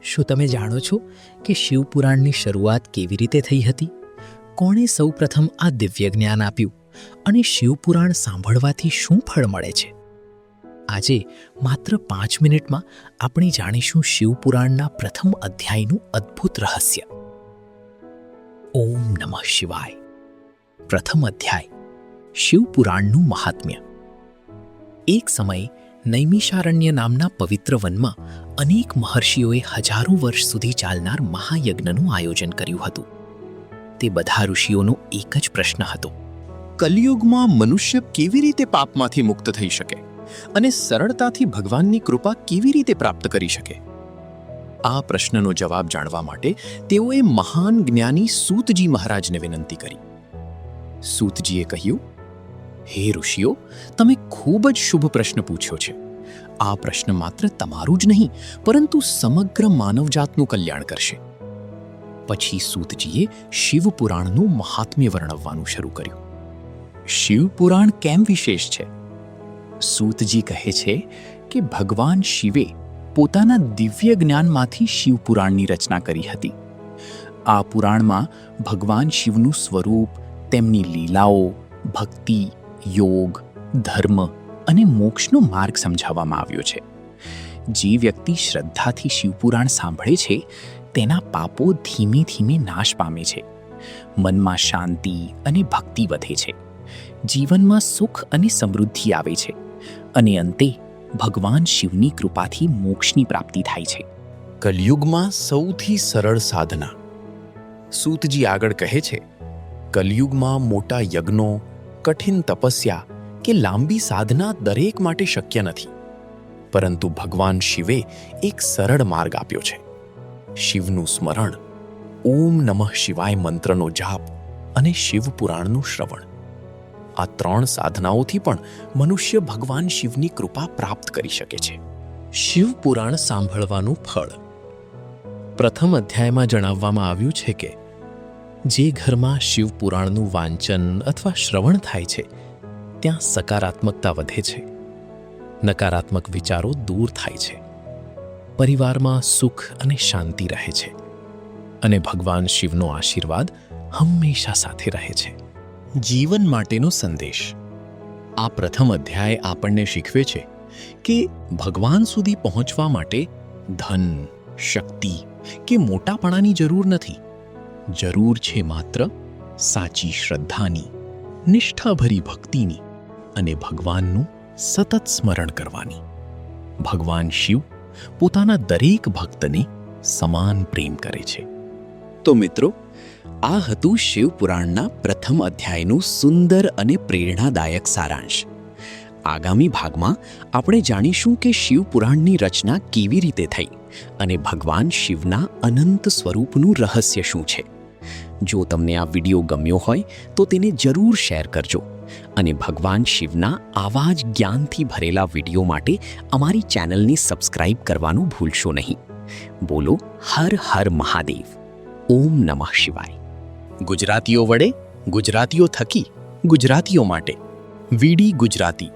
શું તમે જાણો છો કે શિવપુરાણની શરૂઆત કેવી રીતે થઈ હતી? કોણે સૌપ્રથમ આ દિવ્ય જ્ઞાન આપ્યું અને શિવપુરાણ સાંભળવાથી શું ફળ મળે છે? આજે માત્ર 5 મિનિટમાં આપણે જાણીશું શિવપુરાણના પ્રથમ અધ્યાયનું અદ્ભુત રહસ્ય. ઓમ નમઃ શિવાય. પ્રથમ અધ્યાય, શિવપુરાણનું મહાત્મ્ય. એક સમયે નૈમિષારણ્ય નામના પવિત્ર વનમાં અનેક મહર્ષિઓએ હજારો વર્ષ સુધી ચાલનાર મહાયજ્ઞનું આયોજન કર્યું હતું. તે બધા ઋષિઓનો એક જ પ્રશ્ન હતો: કલિયુગમાં મનુષ્ય કેવી રીતે પાપમાંથી મુક્ત થઈ શકે અને સરળતાથી ભગવાનની કૃપા કેવી રીતે પ્રાપ્ત કરી શકે? આ પ્રશ્નનો જવાબ જાણવા માટે તેઓએ મહાન જ્ઞાની સૂતજી મહારાજને વિનંતી કરી. સૂતજીએ કહ્યું, હે ઋષિઓ, તમે ખૂબ જ શુભ પ્રશ્ન પૂછ્યો છે. આ પ્રશ્ન માત્ર તમારું જ નહીં, પરંતુ સમગ્ર માનવજાતનું કલ્યાણ કરશે. પછી સૂતજીએ શિવપુરાણનું મહાત્મ્ય વર્ણવવાનું શરૂ કર્યું. શિવપુરાણ કેમ વિશેષ છે? સૂતજી કહે છે કે ભગવાન શિવે પોતાના દિવ્ય જ્ઞાનમાંથી શિવપુરાણની રચના કરી હતી. આ પુરાણમાં ભગવાન શિવનું સ્વરૂપ, તેમની લીલાઓ, ભક્તિ, યોગ, ધર્મ અને મોક્ષનો માર્ગ સમજાવવામાં આવ્યો છે. જે વ્યક્તિ શ્રદ્ધાથી શિવપુરાણ સાંભળે છે તેના પાપો ધીમે ધીમે નાશ પામે છે, મનમાં શાંતિ અને ભક્તિ વધે છે, જીવનમાં સુખ અને સમૃદ્ધિ આવે છે અને અંતે ભગવાન શિવની કૃપાથી મોક્ષની પ્રાપ્તિ થાય છે. કલિયુગમાં સૌથી સરળ સાધના. સૂતજી આગળ કહે છે, કલિયુગમાં મોટા યજ્ઞો, કઠિન તપસ્યા કે લાંબી સાધના દરેક માટે શક્ય નથી, પરંતુ ભગવાન શિવે એક સરળ માર્ગ આપ્યો છે. શિવનું સ્મરણ, ઓમ નમઃ શિવાય મંત્રનો જાપ અને શિવપુરાણનું શ્રવણ. આ 3 સાધનાઓથી પણ મનુષ્ય ભગવાન શિવની કૃપા પ્રાપ્ત કરી શકે છે. શિવપુરાણ સાંભળવાનું ફળ. પ્રથમ અધ્યાયમાં જણાવવામાં આવ્યું છે કે જે ઘરમાં શિવપુરાણનું વાંચન અથવા શ્રવણ થાય છે ત્યાં સકારાત્મકતા વધે છે, નકારાત્મક વિચારો દૂર થાય છે, પરિવારમાં સુખ અને શાંતિ રહે છે અને ભગવાન શિવનો આશીર્વાદ હંમેશા સાથે રહે છે. જીવન માટેનો સંદેશ. આ પ્રથમ અધ્યાય આપણને શીખવે છે કે ભગવાન સુધી પહોંચવા માટે ધન, શક્તિ કે મોટાપણાની જરૂર નથી. જરૂર છે માત્ર સાચી શ્રદ્ધાની, નિષ્ઠાભરી ભક્તિની અને ભગવાનનું સતત સ્મરણ કરવાની. ભગવાન શિવ પોતાના દરેક ભક્તને સમાન પ્રેમ કરે છે. તો મિત્રો, આ હતું શિવપુરાણના પ્રથમ અધ્યાયનું સુંદર અને પ્રેરણાદાયક સારાંશ. આગામી ભાગમાં આપણે જાણીશું કે શિવપુરાણની રચના કેવી રીતે થઈ અને ભગવાન શિવના અનંત સ્વરૂપનું રહસ્ય શું છે. જો તમને આ વિડીયો ગમ્યો હોય તો તેને જરૂર શેર કરજો અને ભગવાન શિવના આવા જ જ્ઞાનથી ભરેલા વિડીયો માટે અમારી ચેનલને સબસ્ક્રાઇબ કરવાનું ભૂલશો નહીં. બોલો હર હર મહાદેવ. ઓમ નમઃ શિવાય. ગુજરાતીઓ વડે, ગુજરાતીઓ થકી, ગુજરાતીઓ માટે. વીડી ગુજરાતી.